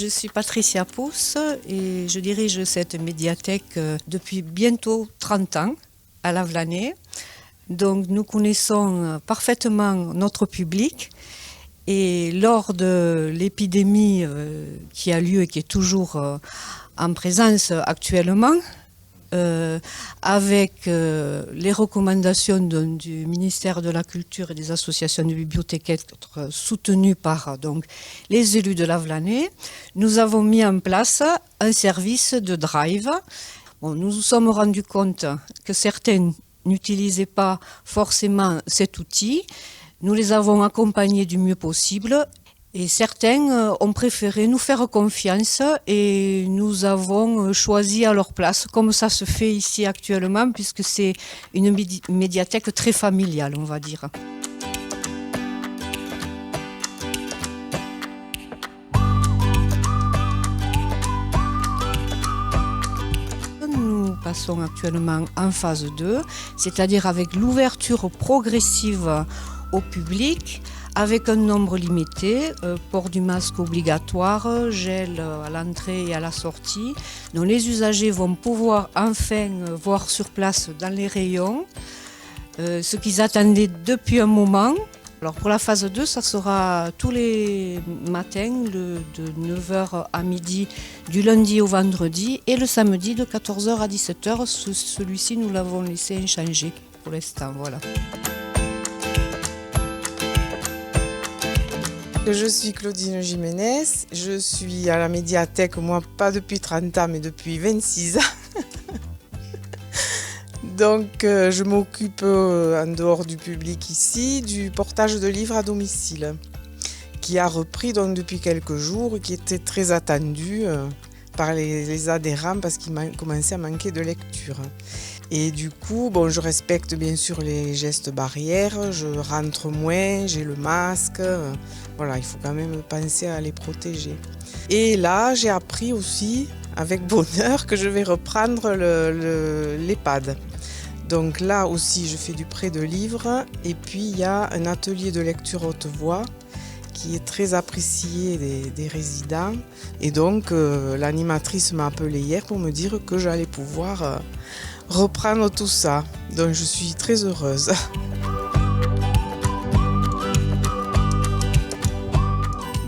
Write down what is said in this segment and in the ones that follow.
Je suis Patricia Pousse et je dirige cette médiathèque depuis bientôt 30 ans à Lavelanet. Donc nous connaissons parfaitement notre public et lors de l'épidémie qui a lieu et qui est toujours en présence actuellement, avec les recommandations du ministère de la Culture et des associations de bibliothécaires soutenues par donc, les élus de Lavelanet, nous avons mis en place un service de drive. Bon, nous nous sommes rendus compte que certains n'utilisaient pas forcément cet outil. Nous les avons accompagnés du mieux possible. Et certains ont préféré nous faire confiance et nous avons choisi à leur place, comme ça se fait ici actuellement, puisque c'est une médiathèque très familiale, on va dire. Nous passons actuellement en phase 2, c'est-à-dire avec l'ouverture progressive au public, avec un nombre limité, port du masque obligatoire, gel à l'entrée et à la sortie. Donc les usagers vont pouvoir enfin voir sur place dans les rayons ce qu'ils attendaient depuis un moment. Alors pour la phase 2, ça sera tous les matins de 9h à midi, du lundi au vendredi, et le samedi de 14h à 17h. Celui-ci, nous l'avons laissé inchangé pour l'instant. Voilà. Je suis Claudine Jiménez, je suis à la médiathèque, moi pas depuis 30 ans mais depuis 26 ans. Donc je m'occupe en dehors du public ici du portage de livres à domicile qui a repris donc depuis quelques jours et qui était très attendu par les adhérents parce qu'il commençait à manquer de lecture. Et du coup, bon, je respecte bien sûr les gestes barrières, je rentre moins, j'ai le masque, voilà, il faut quand même penser à les protéger. Et là, j'ai appris aussi, avec bonheur, que je vais reprendre l'EHPAD. Donc là aussi, je fais du prêt de livres, et puis il y a un atelier de lecture haute voix qui est très apprécié des résidents. Et donc, l'animatrice m'a appelé hier pour me dire que j'allais pouvoir reprendre tout ça. Donc je suis très heureuse.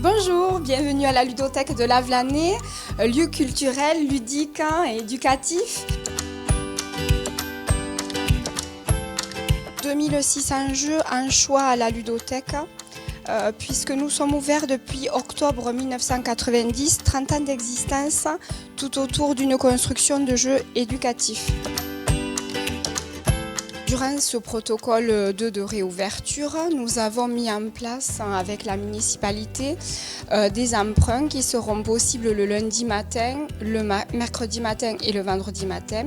Bonjour, bienvenue à la ludothèque de Lavelanet, lieu culturel, ludique et éducatif. 2600 jeux en choix à la ludothèque, puisque nous sommes ouverts depuis octobre 1990, 30 ans d'existence, tout autour d'une construction de jeux éducatifs. Durant ce protocole de réouverture, nous avons mis en place avec la municipalité des emprunts qui seront possibles le lundi matin, le mercredi matin et le vendredi matin.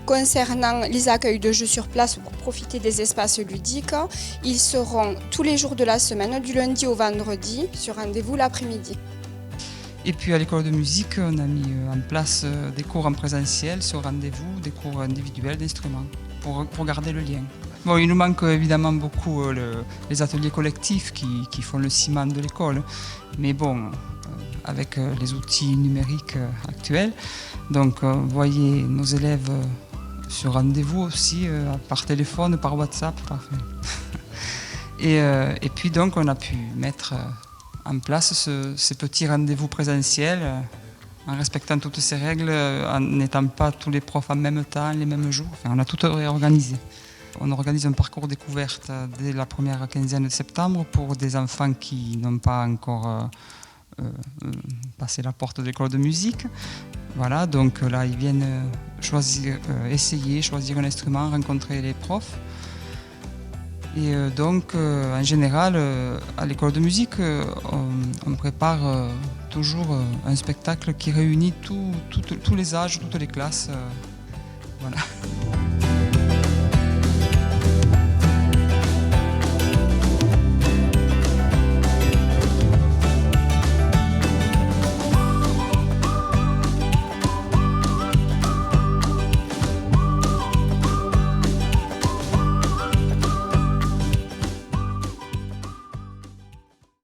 Concernant les accueils de jeux sur place pour profiter des espaces ludiques, ils seront tous les jours de la semaine, du lundi au vendredi, sur rendez-vous l'après-midi. Et puis à l'école de musique, on a mis en place des cours en présentiel sur rendez-vous, des cours individuels d'instruments pour garder le lien. Bon, il nous manque évidemment beaucoup les ateliers collectifs qui font le ciment de l'école, mais bon, avec les outils numériques actuels, donc vous voyez nos élèves sur rendez-vous aussi, par téléphone, par WhatsApp, parfait. Et puis donc on a pu mettre en place ces petits rendez-vous présentiels en respectant toutes ces règles, en n'étant pas tous les profs en même temps, les mêmes jours. Enfin, on a tout réorganisé. On organise un parcours découverte dès la première quinzaine de septembre pour des enfants qui n'ont pas encore passé la porte de l'école de musique. Voilà, donc là, ils viennent choisir un instrument, rencontrer les profs. Et donc, en général, à l'école de musique, on prépare toujours un spectacle qui réunit tous les âges, toutes les classes. Voilà.